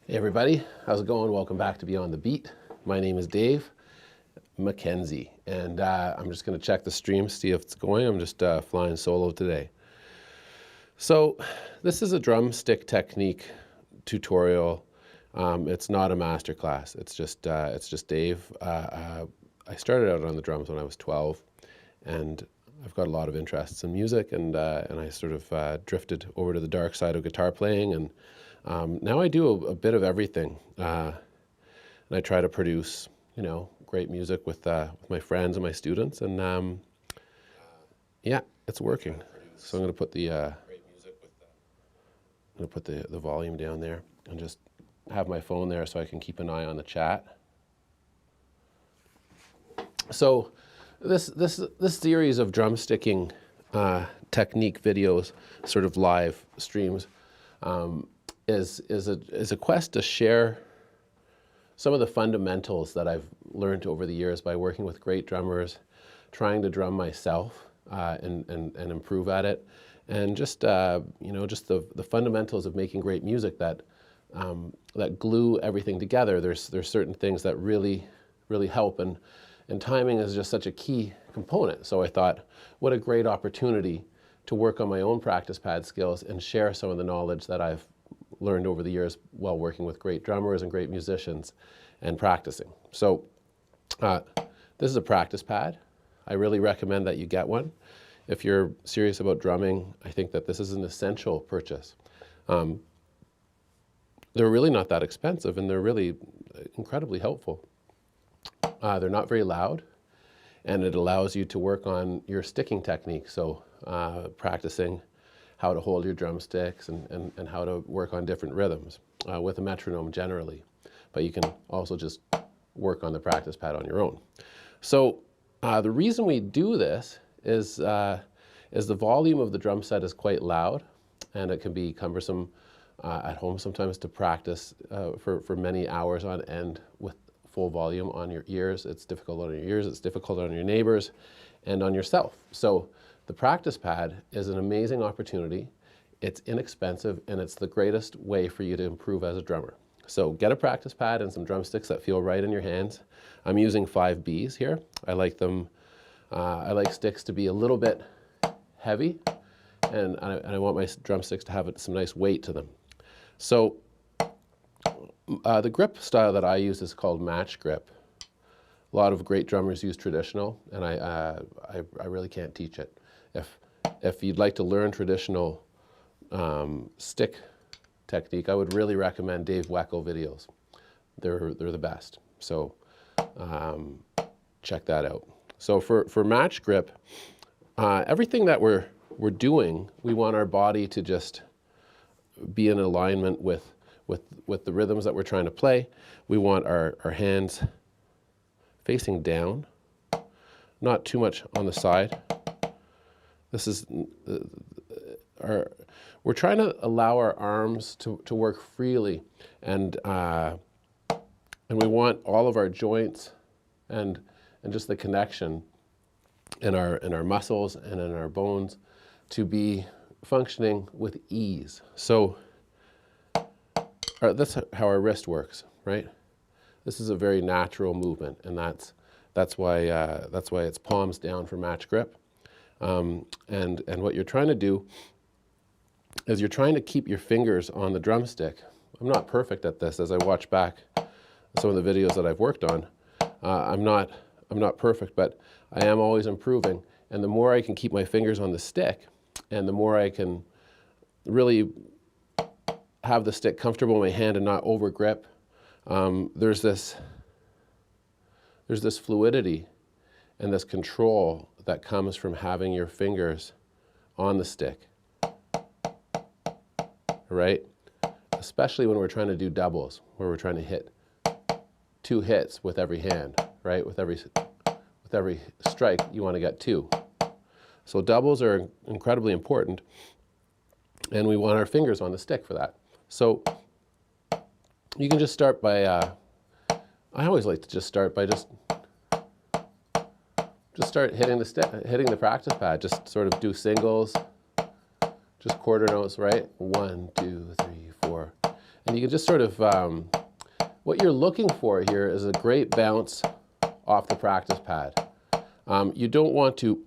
Hey everybody, how's it going? Welcome back to Beyond the Beat. My name is Dave Mackenzie, and I'm just going to check the stream, see if it's going. I'm just flying solo today. So this is a drumstick technique tutorial. It's not a master class. It's just Dave. I started out on the drums when I was 12, and I've got a lot of interests in music, and I sort of drifted over to the dark side of guitar playing, and now I do a bit of everything, and I try to produce, great music with my friends and my students, and yeah, it's working. So I'm going to put the volume down there and just have my phone there so I can keep an eye on the chat. So this series of drumsticking technique videos, sort of live streams, is a quest to share some of the fundamentals that I've learned over the years by working with great drummers, trying to drum myself and improve at it, and just just the fundamentals of making great music that glue everything together. There's certain things that really help, and timing is just such a key component. So I thought, what a great opportunity to work on my own practice pad skills and share some of the knowledge that I've learned over the years while working with great drummers and great musicians and practicing. So this is a practice pad. I really recommend that you get one. If you're serious about drumming, I think that this is an essential purchase. They're really not that expensive, and they're really incredibly helpful. They're not very loud, and it allows you to work on your sticking technique. So practicing how to hold your drumsticks and how to work on different rhythms with a metronome generally. But you can also just work on the practice pad on your own. So the reason we do this is the volume of the drum set is quite loud, and it can be cumbersome at home sometimes to practice for many hours on end with full volume on your ears. It's difficult on your ears, it's difficult on your neighbors, and on yourself. So the practice pad is an amazing opportunity. It's inexpensive, and it's the greatest way for you to improve as a drummer. So get a practice pad and some drumsticks that feel right in your hands. I'm using 5Bs here. I like them. I like sticks to be a little bit heavy, and I want my drumsticks to have some nice weight to them. So the grip style that I use is called match grip. A lot of great drummers use traditional, and I really can't teach it. If you'd like to learn traditional stick technique, I would really recommend Dave Weckl videos. They're the best. So check that out. So for match grip, everything that we're doing, we want our body to just be in alignment with the rhythms that we're trying to play. We want our hands facing down, not too much on the side. This is we're trying to allow our arms to work freely, and we want all of our joints and just the connection in our muscles and in our bones to be functioning with ease. So that's how our wrist works, right? This is a very natural movement, and that's why it's palms down for match grip. And what you're trying to do is you're trying to keep your fingers on the drumstick. I'm not perfect at this. As I watch back some of the videos that I've worked on, I'm not perfect, but I am always improving. And the more I can keep my fingers on the stick, and the more I can really have the stick comfortable in my hand and not over grip, there's this fluidity and this control that comes from having your fingers on the stick, right? Especially when we're trying to do doubles, where we're trying to hit 2 hits with every hand, right? With every strike, you want to get 2. So doubles are incredibly important, and we want our fingers on the stick for that. So you can just start by, I always like to just start by just start hitting the practice pad. Just sort of do singles, just quarter notes, right? 1, 2, 3, 4. And you can just sort of, what you're looking for here is a great bounce off the practice pad. You don't want to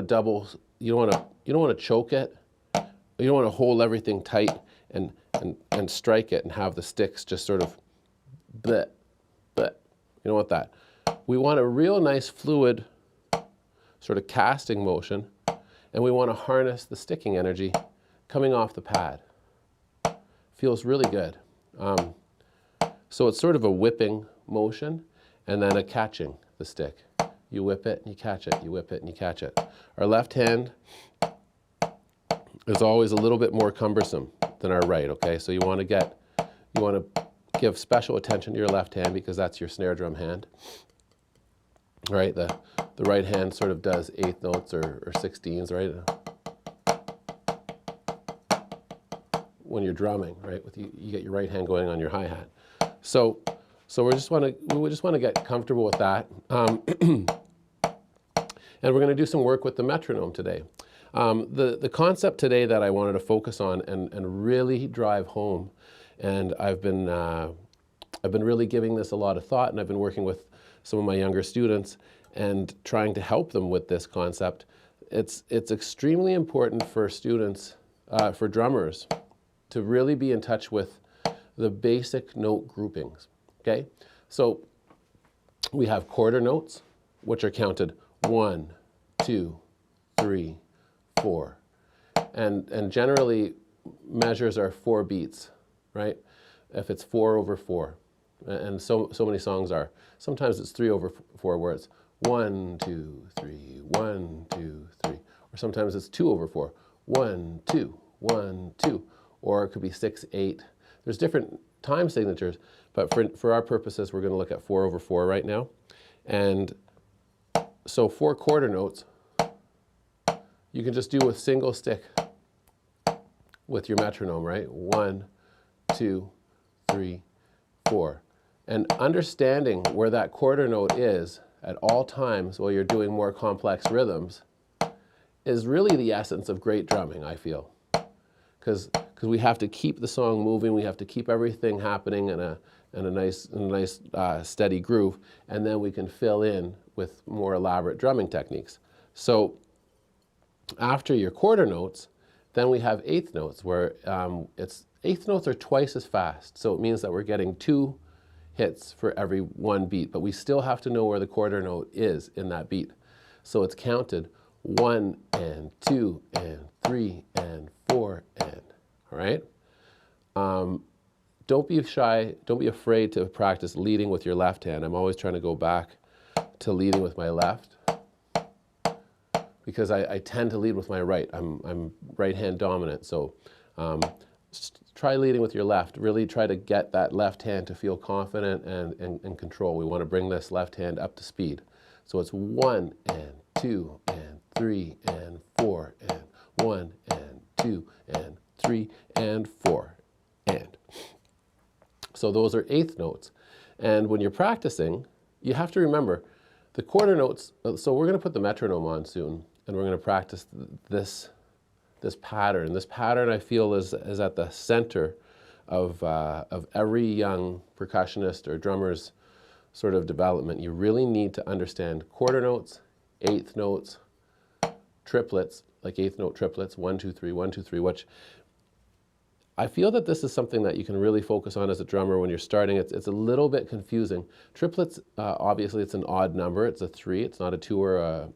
double, you don't want to choke it. You don't want to hold everything tight and strike it and have the sticks just sort of bleh, bleh. You don't want that. We want a real nice fluid sort of casting motion, and we want to harness the sticking energy coming off the pad. Feels really good. So it's sort of a whipping motion and then a catching the stick. You whip it and you catch it, you whip it and you catch it. Our left hand is always a little bit more cumbersome than our right, okay? So you want to give special attention to your left hand because that's your snare drum hand. All right, the right hand sort of does eighth notes or 16s, right? When you're drumming, right? You get your right hand going on your hi-hat. So we just want to get comfortable with that. And we're going to do some work with the metronome today. The concept today that I wanted to focus on and really drive home, and I've been really giving this a lot of thought, and I've been working with some of my younger students and trying to help them with this concept. It's extremely important for students, for drummers, to really be in touch with the basic note groupings, okay? So we have quarter notes, which are counted 1, 2, 3, 4. And generally, measures are 4 beats, right? If it's 4 over 4. And so many songs are. Sometimes it's 3 over 4 where it's 1, 2, 3, 1, 2, 3. Or sometimes it's 2 over 4. 1, 2, 1, 2. Or it could be 6, 8. There's different time signatures, but for our purposes, we're going to look at 4 over 4 right now. And so 4 quarter notes, you can just do with single stick with your metronome, right? 1, 2, 3, 4. And understanding where that quarter note is at all times while you're doing more complex rhythms is really the essence of great drumming, I feel. Because we have to keep the song moving, we have to keep everything happening in a nice steady groove, and then we can fill in with more elaborate drumming techniques. So after your quarter notes, then we have eighth notes, where eighth notes are twice as fast. So it means that we're getting 2 hits for every 1 beat, but we still have to know where the quarter note is in that beat. So it's counted 1 and 2 and 3 and 4 and, all right? Don't be shy, don't be afraid to practice leading with your left hand. I'm always trying to go back to leading with my left because I tend to lead with my right. I'm right hand dominant, so try leading with your left. Really try to get that left hand to feel confident and control. We want to bring this left hand up to speed. So it's 1 and 2 and 3 and 4 and 1 and 2 and 3 and 4 and. So those are eighth notes. And when you're practicing, you have to remember the quarter notes. So we're going to put the metronome on soon, and we're going to practice this pattern. This pattern, I feel, is at the center of every young percussionist or drummer's sort of development. You really need to understand quarter notes, eighth notes, triplets, like eighth note triplets, 1, 2, 3, 1, 2, 3, which I feel that this is something that you can really focus on as a drummer when you're starting. It's a little bit confusing. Triplets, obviously it's an odd number. It's a 3. It's not a 2 or a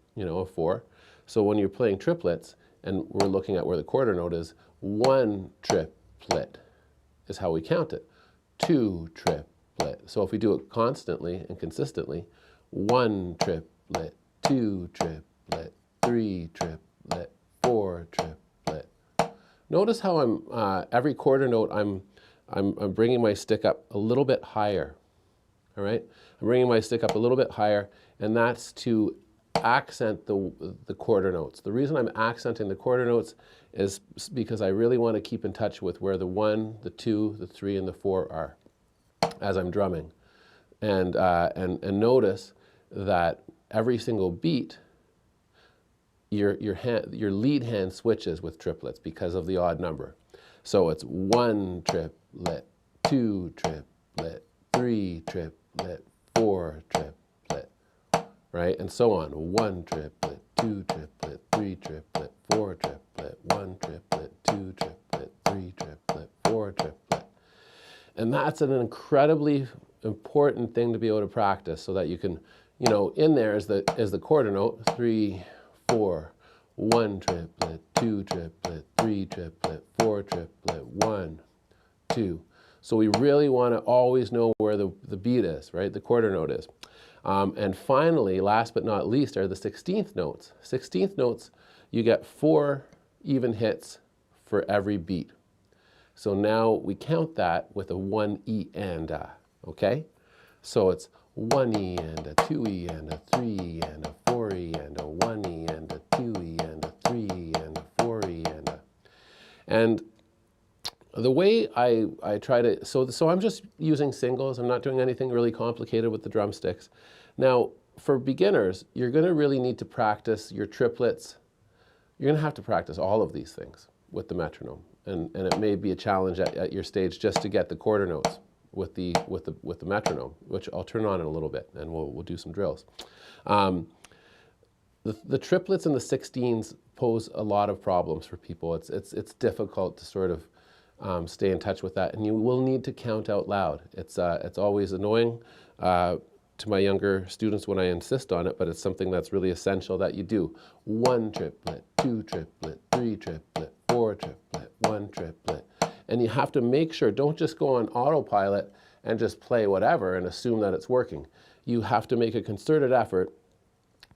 4. So when you're playing triplets, and we're looking at where the quarter note is, 1 triplet is how we count it. 2 triplet. So if we do it constantly and consistently, 1 triplet, 2 triplet, 3 triplet, 4 triplet. Notice how I'm every quarter note I'm bringing my stick up a little bit higher. All right, I'm bringing my stick up a little bit higher, and that's to accent the quarter notes. The reason I'm accenting the quarter notes is because I really want to keep in touch with where the 1, the 2, the 3, and the 4 are as I'm drumming, and notice that every single beat, your lead hand switches with triplets because of the odd number. So it's 1 triplet, 2 triplet, 3 triplet, 4 triplet, right? And so on. 1 triplet, 2 triplet, 3 triplet, 4 triplet, 1 triplet, 2 triplet, 3 triplet, 4 triplet. And that's an incredibly important thing to be able to practice so that you can, you know, in there is the quarter note, 3, 4, 1 triplet, 2 triplet, 3 triplet, 4 triplet, 1, 2. So we really want to always know where the beat is, right? The quarter note is. And finally, last but not least, are the 16th notes. 16th notes, you get 4 even hits for every beat. So now we count that with a 1 E and a, okay? So it's 1 E and a, 2 E and a, 3 E and a, 4 E and a, 1 E and a, 2 E and a, 3 E and a, 4 E and a. And the way I try to, so I'm just using singles. I'm not doing anything really complicated with the drumsticks. Now, for beginners, you're going to really need to practice your triplets. You're going to have to practice all of these things with the metronome. And it may be a challenge at your stage just to get the quarter notes with the metronome, which I'll turn on in a little bit, and we'll do some drills. The triplets and the 16s pose a lot of problems for people. It's difficult to sort of stay in touch with that, and you will need to count out loud. It's always annoying to my younger students when I insist on it, but it's something that's really essential that you do. 1 triplet, 2 triplet, 3 triplet, 4 triplet, 1 triplet. And you have to make sure, don't just go on autopilot and just play whatever and assume that it's working. You have to make a concerted effort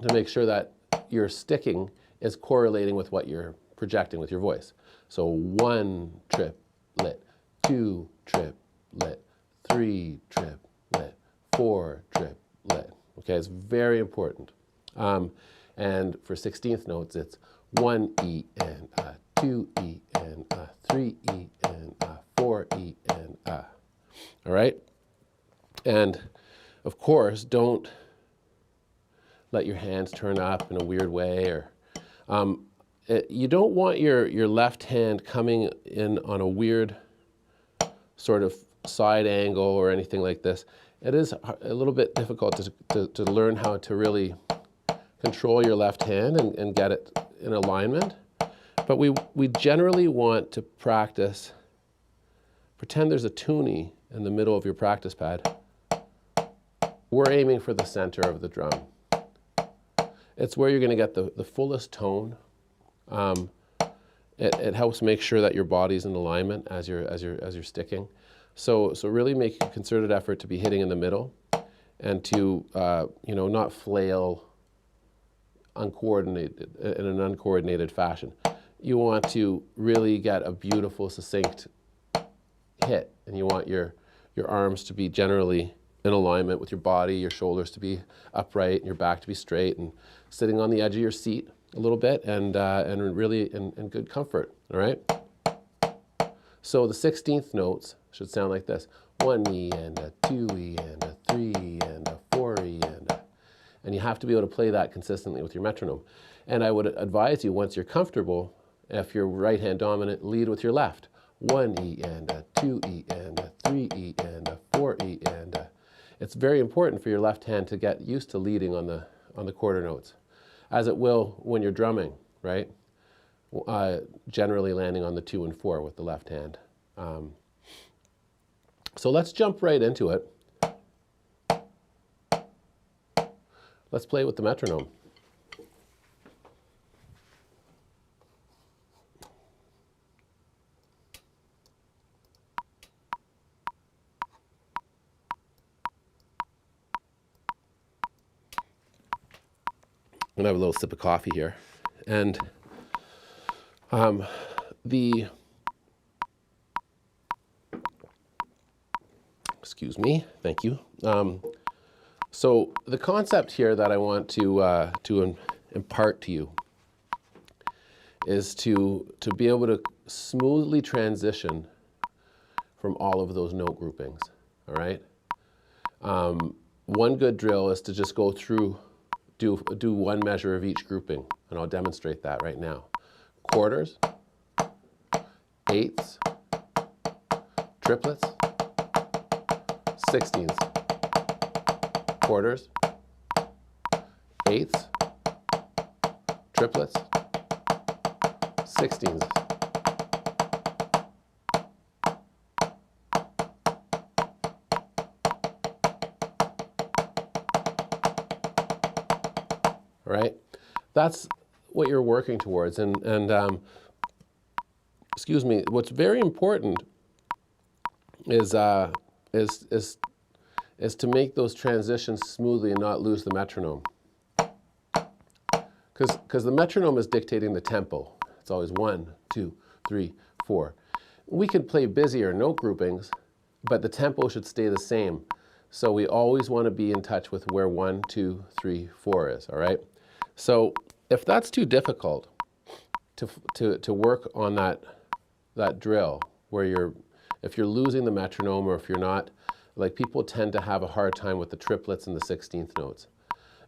to make sure that your sticking is correlating with what you're projecting with your voice. So 1 triplet, 2 triplet, 3 triplet, 4 triplet. Okay, it's very important. And for 16th notes, it's 1 E and a, 2 E and a, 3 E and a, 4 E and a. All right? And of course, don't let your hands turn up in a weird way, or you don't want your left hand coming in on a weird sort of side angle or anything like this. It is a little bit difficult to learn how to really control your left hand and get it in alignment. But we generally want to practice, pretend there's a toonie in the middle of your practice pad. We're aiming for the center of the drum. It's where you're going to get the fullest tone. It helps make sure that your body's in alignment as you're sticking. So really make a concerted effort to be hitting in the middle, and to not flail uncoordinated in an uncoordinated fashion. You want to really get a beautiful, succinct hit, and you want your arms to be generally in alignment with your body, your shoulders to be upright, and your back to be straight, and sitting on the edge of your seat a little bit, and really in good comfort. All right. So the 16th notes should sound like this: 1 E and a, 2 E and a, 3 E and a, 4 E and a. And you have to be able to play that consistently with your metronome. And I would advise you, once you're comfortable, if you're right hand dominant, lead with your left. 1 E and a, 2 E and a, 3 E and a, 4 E and a. It's very important for your left hand to get used to leading on the quarter notes, as it will when you're drumming, right? Generally landing on the 2 and 4 with the left hand. So let's jump right into it. Let's play with the metronome. I'm gonna have a little sip of coffee here. And excuse me, thank you. So the concept here that I want to impart to you is to be able to smoothly transition from all of those note groupings, all right? One good drill is to just go through, do one measure of each grouping, and I'll demonstrate that right now. Quarters, eighths, triplets, sixteenths, quarters, eighths, triplets, sixteenths. Right? That's what you're working towards. And excuse me, what's very important is to make those transitions smoothly and not lose the metronome. Because the metronome is dictating the tempo. It's always 1, 2, 3, 4. We could play busier note groupings, but the tempo should stay the same. So we always want to be in touch with where 1, 2, 3, 4 is, all right? So if that's too difficult to work on that drill, where if you're losing the metronome, or if you're not, like, people tend to have a hard time with the triplets and the 16th notes.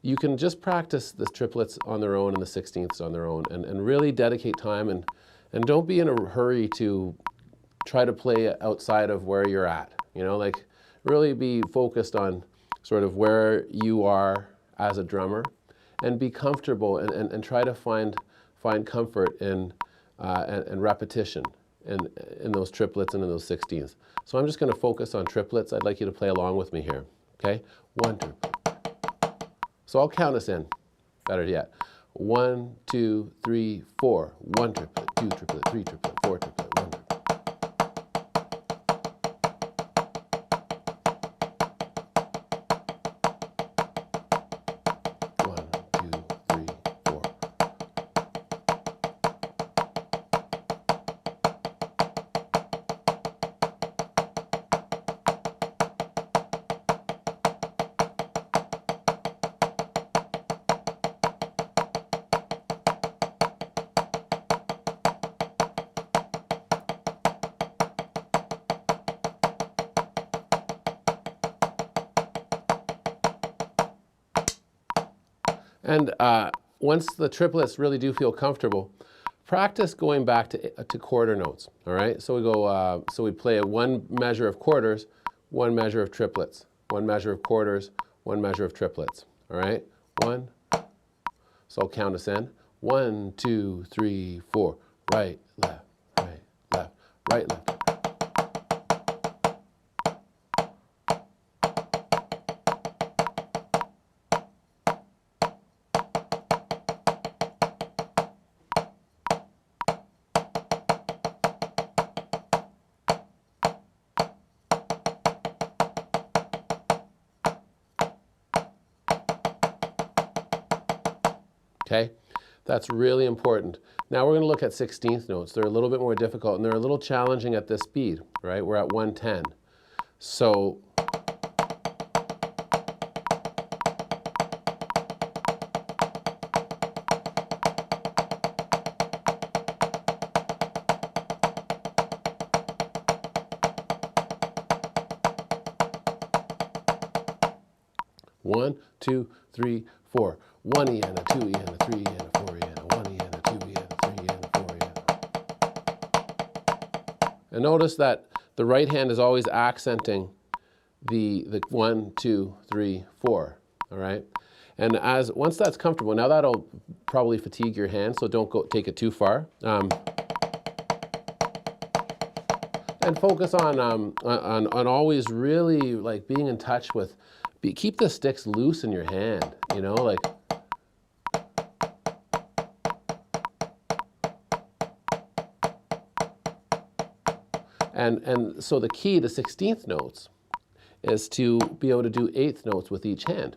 You can just practice the triplets on their own and the 16ths on their own, and really dedicate time, and don't be in a hurry to try to play outside of where you're at. You know, like, really be focused on sort of where you are as a drummer, and be comfortable, and try to find comfort in and repetition in those triplets and in those 16ths. So I'm just going to focus on triplets. I'd like you to play along with me here. Okay? 1, 2. So I'll count us in. Better yet. 1, 2, 3, 4. 1 triplet, 2 triplet, 3 triplet, 4 triplet, 1 triplet. 1, 2, 3, 4. And once the triplets really do feel comfortable, practice going back to quarter notes. All right. So we go. So we play one measure of quarters, one measure of triplets, one measure of quarters, one measure of triplets. All right. 1. So I'll count us in. 1, 2, 3, 4. Right, left, right, left, right, left. Okay, that's really important. Now we're going to look at 16th notes. They're a little bit more difficult, and they're a little challenging at this speed, right? We're at 110. So one, 2, 3, 4. 1 E and a 2 E and a 3 E and a 4 E and a 1 E and a 2 E and a 3 E and a 4 E. And notice that the right hand is always accenting the 1, 2, 3, 4. All right. And once that's comfortable, now that'll probably fatigue your hand, so don't take it too far. And focus on always really, like, being in touch with. Keep the sticks loose in your hand. You know, like. And so the key to 16th notes is to be able to do 8th notes with each hand,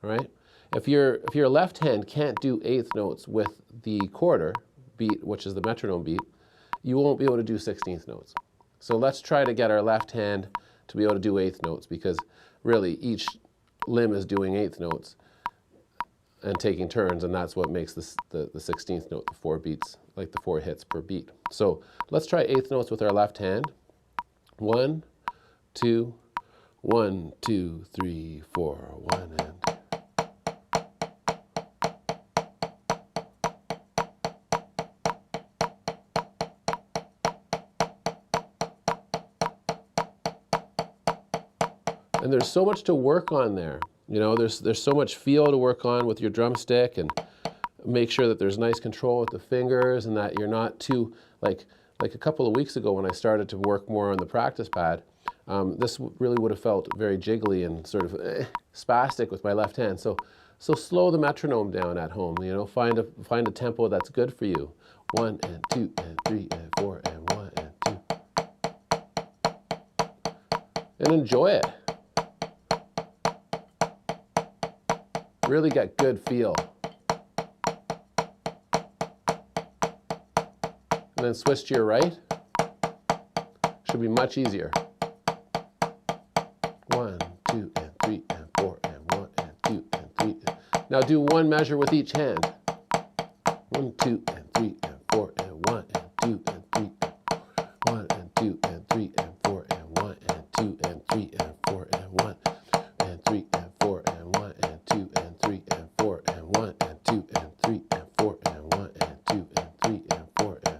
all right? If your left hand can't do 8th notes with the quarter beat, which is the metronome beat, you won't be able to do 16th notes. So let's try to get our left hand to be able to do 8th notes, because really each limb is doing 8th notes and taking turns, and that's what makes the 16th note, the 4 beats, like the 4 hits per beat. So let's try 8th notes with our left hand. 1, 2, 1, 2, 3, 4, 1 and 2. And there's so much to work on there. You know, there's so much feel to work on with your drumstick, and make sure that there's nice control with the fingers and that you're not too, like a couple of weeks ago when I started to work more on the practice pad, this really would have felt very jiggly and sort of spastic with my left hand. So slow the metronome down at home. You know, find a tempo that's good for you. 1 and 2 and 3 and 4 and 1 and 2. And enjoy it. Really get good feel. And then switch to your right. Should be much easier. 1, 2 and 3 and 4 and 1 and 2 and 3. Now do one measure with each hand. 1, 2 and 3 and 4 and 1 and 2 and 3. 1 and 2 and 3 and 4 and 1 and 2 and 3 and 4 and 1 and 3 and 4 and 1 and 2 and 3 and 4 and 1 and 2 and 3 and 4 and 1 and 2 and 3 and 4 and.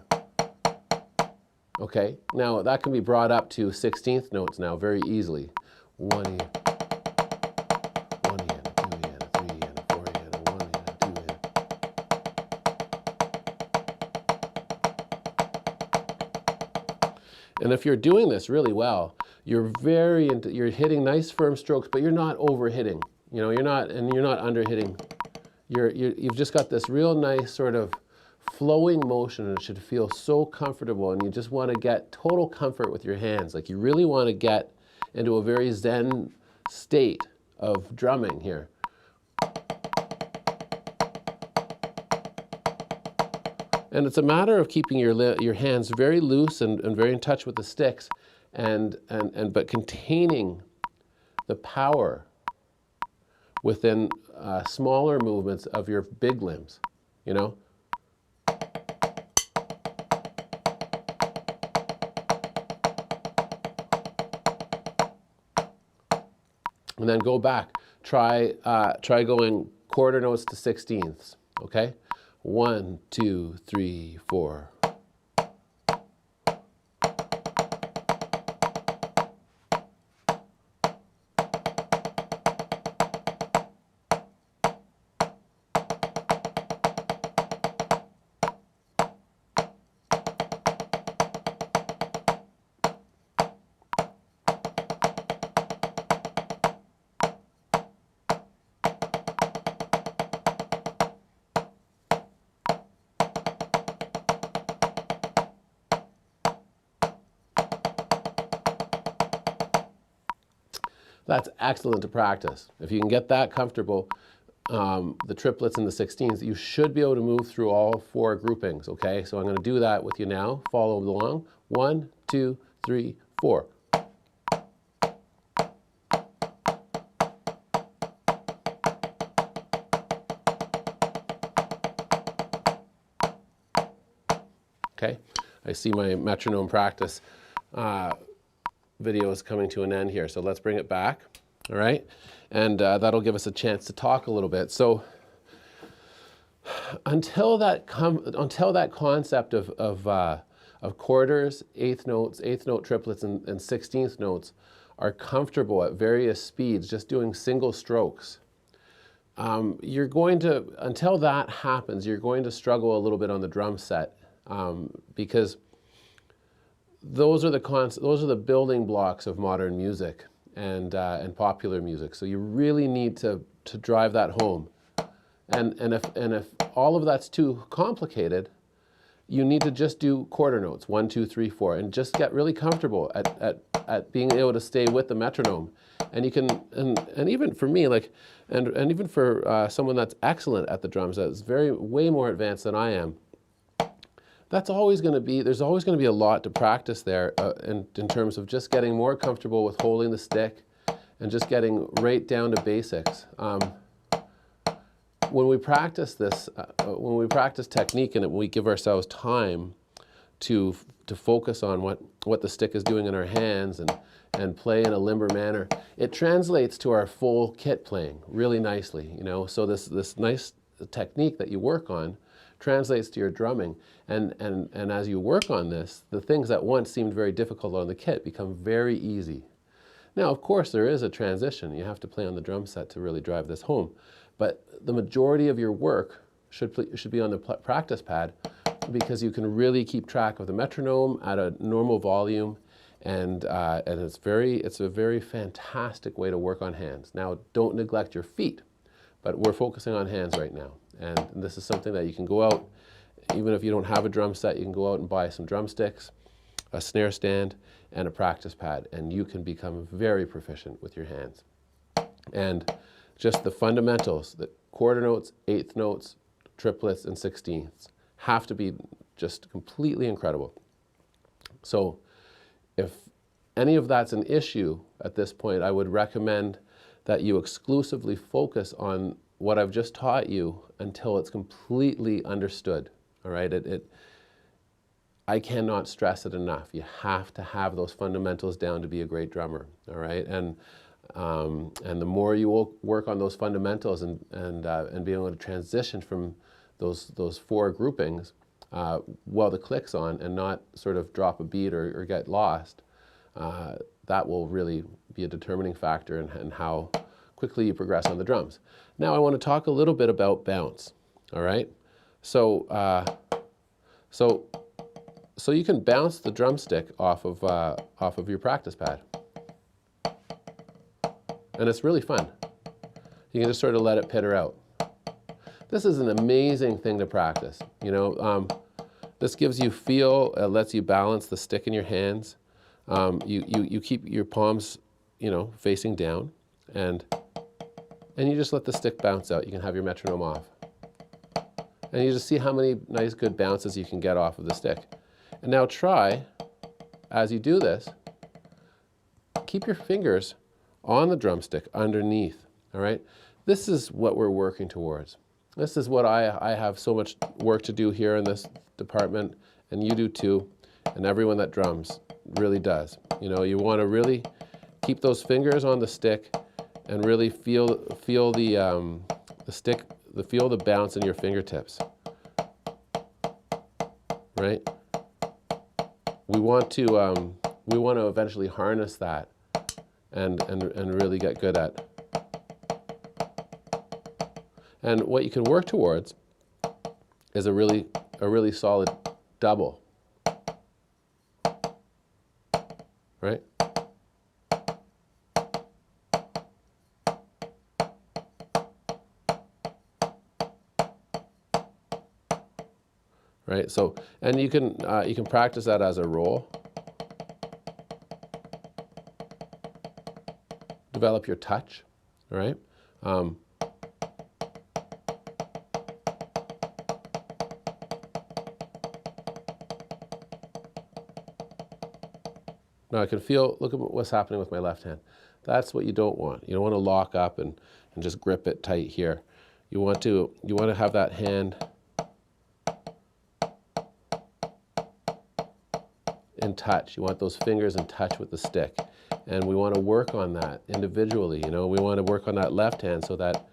Okay, now that can be brought up to 16th notes now very easily. 1 and 2 and 3 and 4 and 1 and 2 and. And if you're doing this really well, you're you're hitting nice firm strokes, but you're not over hitting. You know, you're not under hitting. You've just got this real nice sort of flowing motion, and it should feel so comfortable, and you just want to get total comfort with your hands. Like you really want to get into a very zen state of drumming here. And it's a matter of keeping your hands very loose and very in touch with the sticks, but containing the power within smaller movements of your big limbs, you know? And then go back. Try going quarter notes to 16ths, okay? 1, 2, 3, 4. That's excellent to practice. If you can get that comfortable, the triplets and the 16ths, you should be able to move through all 4 groupings, okay? So I'm going to do that with you now. Follow along. 1, 2, 3, 4. Okay, I see my metronome practice video is coming to an end here, so let's bring it back, all right? And that'll give us a chance to talk a little bit. So until that concept of quarters, eighth note triplets, and 16th notes are comfortable at various speeds, just doing single strokes, until that happens, you're going to struggle a little bit on the drum set, because those are the building blocks of modern music and popular music. So you really need to drive that home. And if all of that's too complicated, you need to just do quarter notes, 1, 2, 3, 4, and just get really comfortable at being able to stay with the metronome. And you can, and even for me, like, and even for someone that's excellent at the drums, that's way more advanced than I am, there's always going to be a lot to practice there in terms of just getting more comfortable with holding the stick and just getting right down to basics. When we practice this, when we practice technique and we give ourselves time to focus on what the stick is doing in our hands and play in a limber manner, it translates to our full kit playing really nicely, you know. So this nice technique that you work on translates to your drumming, and as you work on this, the things that once seemed very difficult on the kit become very easy. Now, of course, there is a transition. You have to play on the drum set to really drive this home. But the majority of your work should be on the practice pad, because you can really keep track of the metronome at a normal volume, and it's a very fantastic way to work on hands. Now, don't neglect your feet, but we're focusing on hands right now. And this is something that you can go out, even if you don't have a drum set, you can go out and buy some drumsticks, a snare stand, and a practice pad, and you can become very proficient with your hands. And just the fundamentals, the quarter notes, eighth notes, triplets, and sixteenths have to be just completely incredible. So if any of that's an issue at this point, I would recommend that you exclusively focus on what I've just taught you until it's completely understood. All right? I cannot stress it enough. You have to have those fundamentals down to be a great drummer. All right? And the more you will work on those fundamentals and be able to transition from those four groupings while the click's on, and not sort of drop a beat or get lost, that will really be a determining factor in how quickly you progress on the drums. Now I want to talk a little bit about bounce. All right? So you can bounce the drumstick off of your practice pad. And it's really fun. You can just sort of let it pitter out. This is an amazing thing to practice. You know, this gives you feel, lets you balance the stick in your hands. You keep your palms, you know, facing down, and you just let the stick bounce out. You can have your metronome off. And you just see how many nice good bounces you can get off of the stick. And now try, as you do this, keep your fingers on the drumstick underneath, all right? This is what we're working towards. This is what I have so much work to do here in this department, and you do too, and everyone that drums really does. You know, you want to really keep those fingers on the stick and really feel the stick, feel the bounce in your fingertips, right? We want to eventually harness that and really get good at. And what you can work towards is a really solid double, right? Right. So, and you can practice that as a roll. Develop your touch. All right. Now I can feel, look at what's happening with my left hand. That's what you don't want. You don't want to lock up and just grip it tight here. You want to have that hand in touch. You want those fingers in touch with the stick. And we want to work on that individually. You know, we want to work on that left hand so that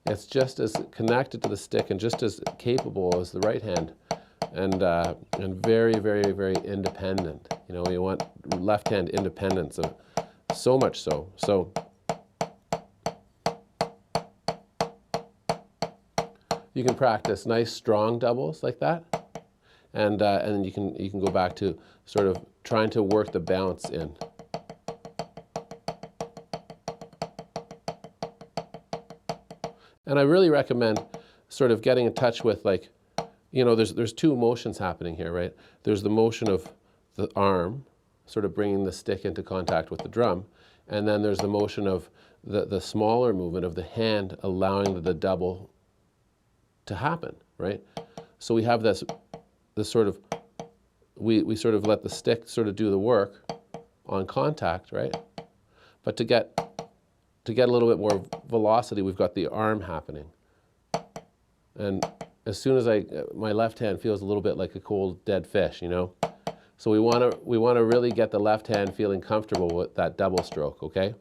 it's just as connected to the stick and just as capable as the right hand, and very, very, very independent. You know, you want left hand independence, so much so. So you can practice nice strong doubles like that, and you can go back to sort of trying to work the bounce in. And I really recommend sort of getting in touch with, like, you know, there's two motions happening here, right? There's the motion of the arm, sort of bringing the stick into contact with the drum, and then there's the motion of the smaller movement of the hand, allowing the double to happen, right? So we have this sort of, we sort of let the stick sort of do the work on contact, right? But to get a little bit more velocity, we've got the arm happening. And as soon as my left hand feels a little bit like a cold dead fish, you know? So we want to really get the left hand feeling comfortable with that double stroke, okay?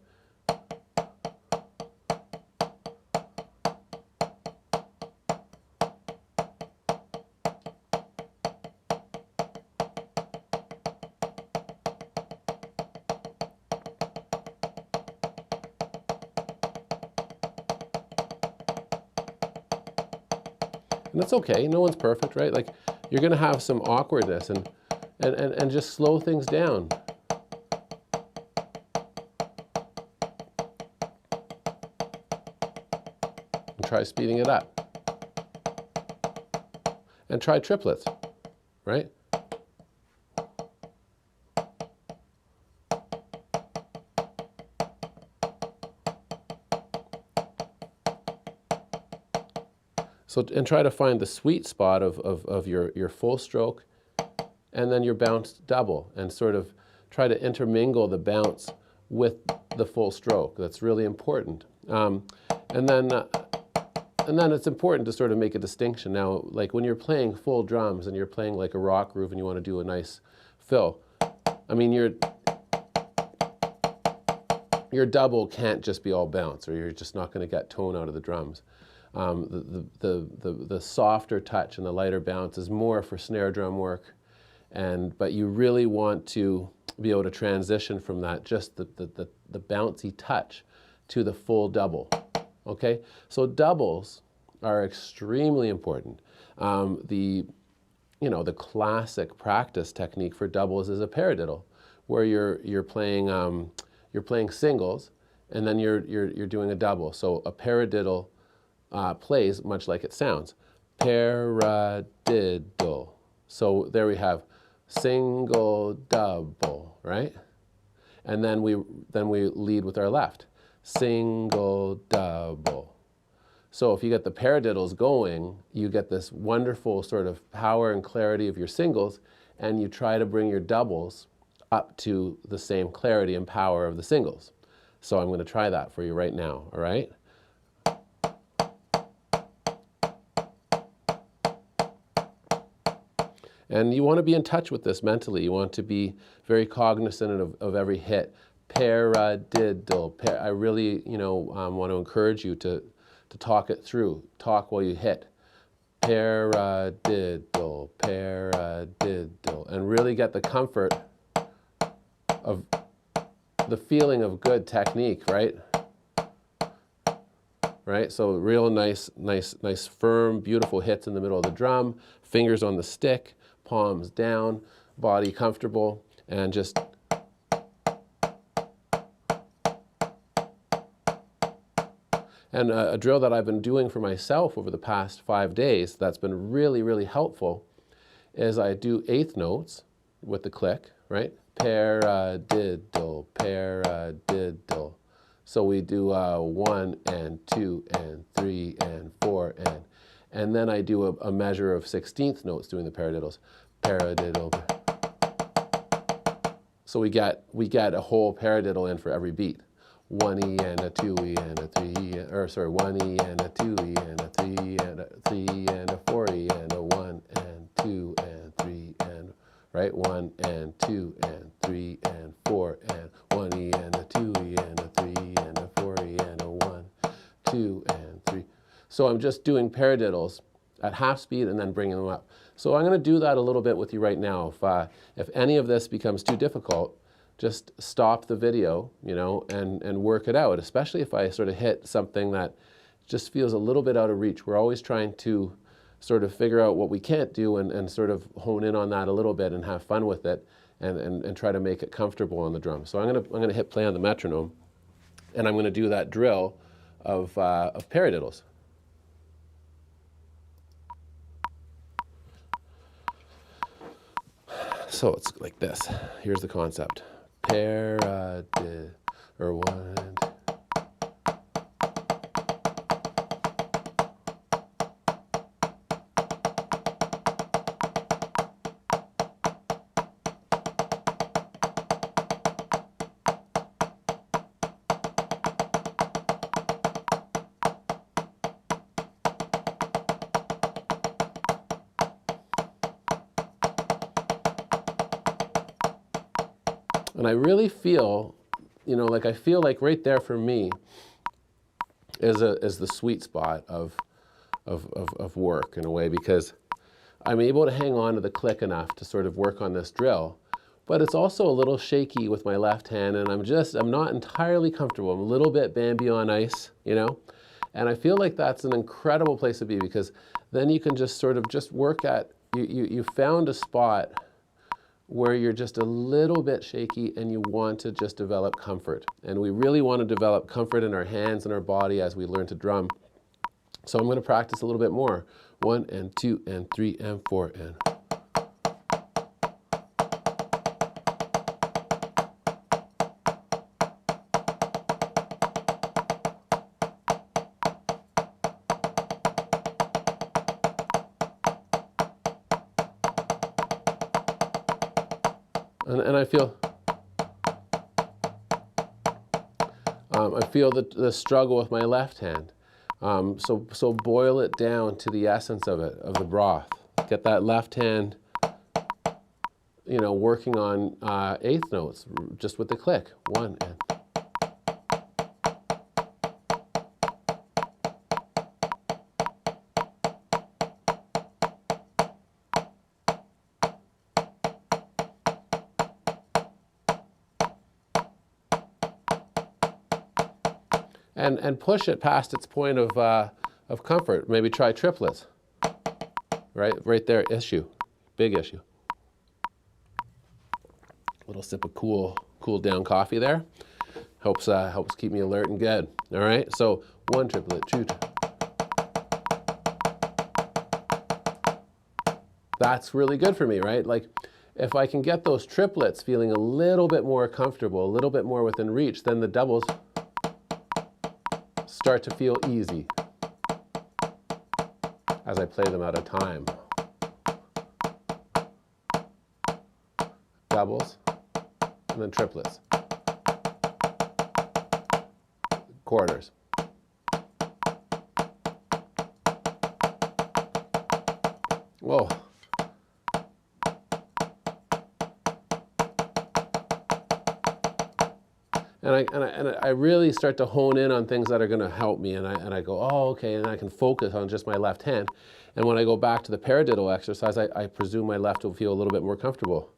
And that's okay, no one's perfect, right? Like, you're gonna have some awkwardness, and just slow things down. And try speeding it up. And try triplets, right? So, and try to find the sweet spot of your full stroke and then your bounce double, and sort of try to intermingle the bounce with the full stroke. That's really important. And then it's important to sort of make a distinction. Now, like when you're playing full drums and you're playing like a rock groove and you want to do a nice fill, I mean, your double can't just be all bounce, or you're just not going to get tone out of the drums. The softer touch and the lighter bounce is more for snare drum work, but you really want to be able to transition from that, just the bouncy touch, to the full double. Okay, so doubles are extremely important. The classic practice technique for doubles is a paradiddle, where you're playing singles, and then you're doing a double. So a paradiddle plays much like it sounds. Paradiddle. So there we have single, double, right? And then we lead with our left. Single, double. So if you get the paradiddles going, you get this wonderful sort of power and clarity of your singles, and you try to bring your doubles up to the same clarity and power of the singles. So I'm going to try that for you right now, all right? And you want to be in touch with this mentally. You want to be very cognizant of every hit. Paradiddle. I really, want to encourage you to talk it through. Talk while you hit. Paradiddle, paradiddle. And really get the comfort of the feeling of good technique, right? Right? So real nice, firm, beautiful hits in the middle of the drum. Fingers on the stick. Palms down, body comfortable, and just a drill that I've been doing for myself over the past 5 days that's been really, really helpful is I do eighth notes with the click, right? Paradiddle, paradiddle. So we do 1 and 2 and 3 and 4 and then I do a measure of 16th notes doing the paradiddles. Paradiddle. So we get a whole paradiddle in for every beat. 1E and a 2E and a 3E, 1E and a 2E and a 3 and a 3 and a 4E and a 1 and 2 and 3 and, right? 1 and 2 and 3 and 4 and 1E and a 2E and a 3 and a 4E and a 1, 2 and 3. So I'm just doing paradiddles at half speed and then bringing them up. So I'm going to do that a little bit with you right now. If any of this becomes too difficult, just stop the video, and work it out, especially if I sort of hit something that just feels a little bit out of reach. We're always trying to sort of figure out what we can't do and sort of hone in on that a little bit and have fun with it and try to make it comfortable on the drum. So I'm going to hit play on the metronome, and I'm going to do that drill of paradiddles. So it's like this. Here's the concept. Paradiddle, or 1. And I really feel, I feel like right there for me is the sweet spot of work in a way, because I'm able to hang on to the click enough to sort of work on this drill, but it's also a little shaky with my left hand, and I'm not entirely comfortable. I'm a little bit Bambi on ice, And I feel like that's an incredible place to be, because then you can just sort of just work at, you found a spot where you're just a little bit shaky and you want to just develop comfort. And we really want to develop comfort in our hands and our body as we learn to drum. So I'm going to practice a little bit more. 1 and 2 and 3 and 4 and... And I feel the struggle with my left hand. So boil it down to the essence of it, of the broth. Get that left hand, you know, working on eighth notes, just with the click. 1 and... And push it past its point of comfort. Maybe try triplets. Right there, issue, big issue. Little sip of cool down coffee there. Helps keep me alert and good. All right, so 1 triplet, 2. That's really good for me, right? Like, if I can get those triplets feeling a little bit more comfortable, a little bit more within reach, then the doubles start to feel easy as I play them out of time. Doubles, and then triplets. Quarters. Whoa. And I really start to hone in on things that are going to help me, and I go, oh, okay, and I can focus on just my left hand. And when I go back to the paradiddle exercise, I presume my left will feel a little bit more comfortable.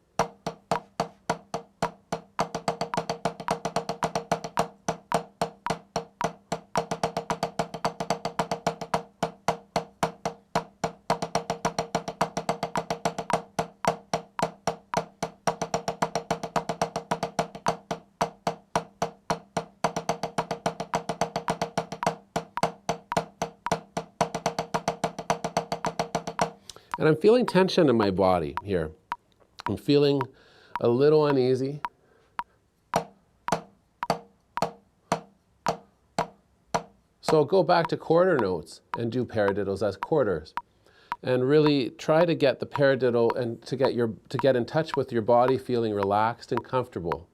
And I'm feeling tension in my body here. I'm feeling a little uneasy. So I'll go back to quarter notes and do paradiddles as quarters. And really try to get the paradiddle and to get in touch with your body feeling relaxed and comfortable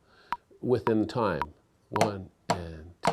within time. 1 and 2.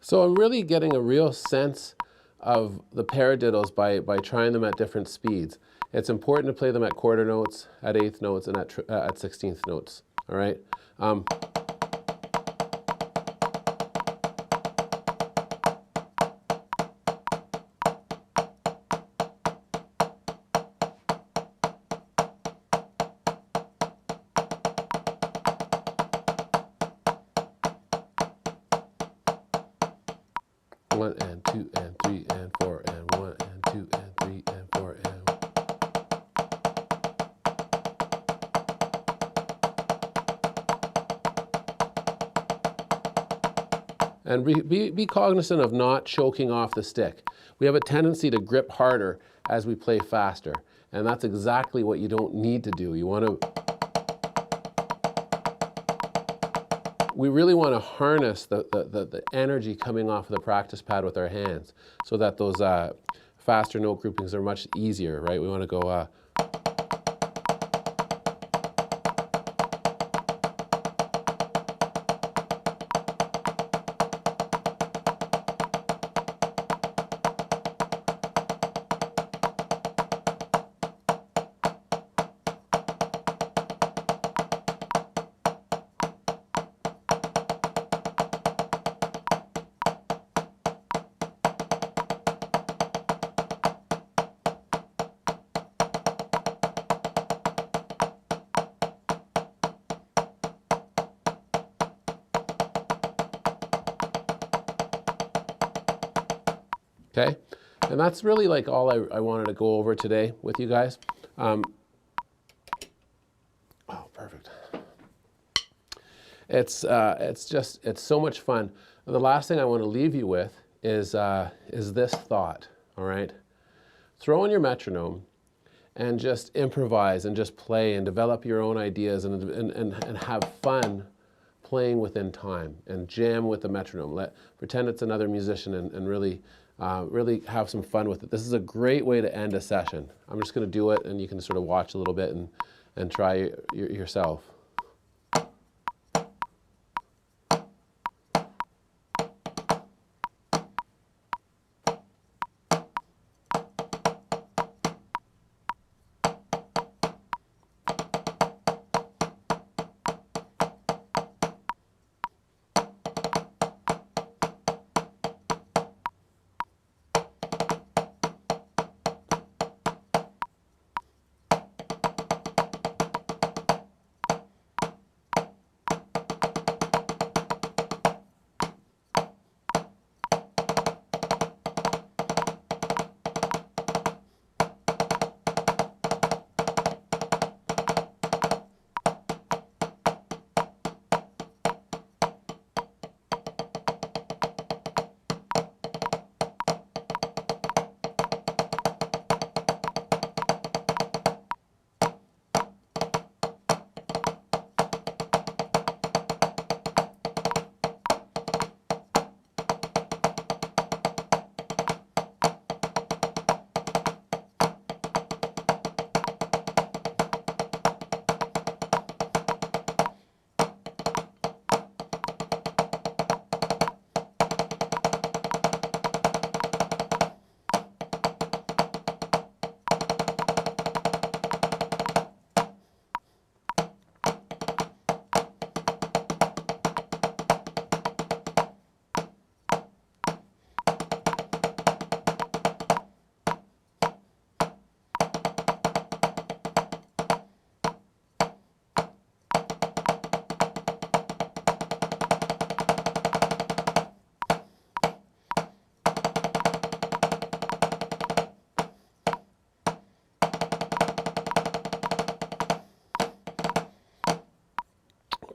So I'm really getting a real sense of the paradiddles by trying them at different speeds. It's important to play them at quarter notes, at eighth notes, and at 16th notes. All right. One and 2 and 3 and 4 and 1 and 2 and 3 and 4 and be cognizant of not choking off the stick. We have a tendency to grip harder as we play faster, and that's exactly what you don't need to do. You want to we really want to harness the energy coming off of the practice pad with our hands so that those faster note groupings are much easier, right? We want to go Okay? And that's really like all I wanted to go over today with you guys. Oh, perfect. It's so much fun. The last thing I want to leave you with is this thought, all right? Throw in your metronome and just improvise and just play and develop your own ideas and have fun playing within time and jam with the metronome. Pretend it's another musician and really have some fun with it. This is a great way to end a session. I'm just going to do it, and you can sort of watch a little bit and try yourself.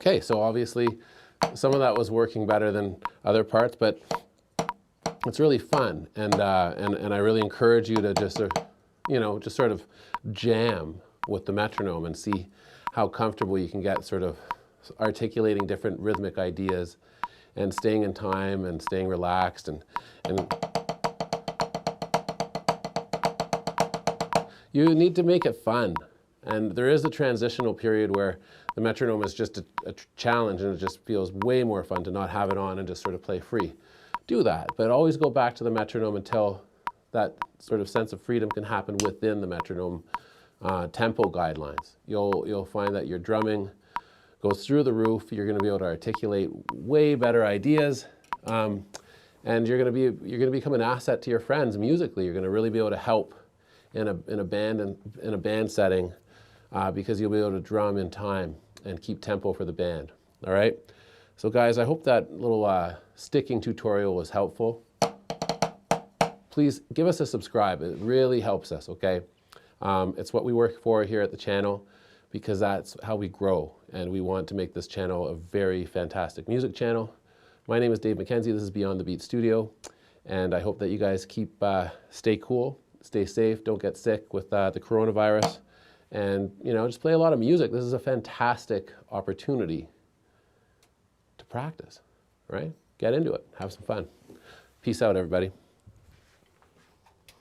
Okay, so obviously some of that was working better than other parts, but it's really fun, and I really encourage you to just sort of jam with the metronome and see how comfortable you can get sort of articulating different rhythmic ideas and staying in time and staying relaxed and you need to make it fun. And there is a transitional period where the metronome is just a challenge, and it just feels way more fun to not have it on and just sort of play free. Do that, but always go back to the metronome until that sort of sense of freedom can happen within the metronome tempo guidelines. You'll find that your drumming goes through the roof. You're going to be able to articulate way better ideas, and you're going to become an asset to your friends musically. You're going to really be able to help in a band setting because you'll be able to drum in time and keep tempo for the band. All right. So guys, I hope that little sticking tutorial was helpful. Please give us a subscribe. It really helps us. Okay. It's what we work for here at the channel, because that's how we grow, and we want to make this channel a very fantastic music channel. My name is Dave McKenzie. This is Beyond the Beat Studio, and I hope that you guys stay cool, stay safe, don't get sick with the coronavirus, and just play a lot of music. This is a fantastic opportunity to practice, right? Get into it, have some fun. Peace out, everybody.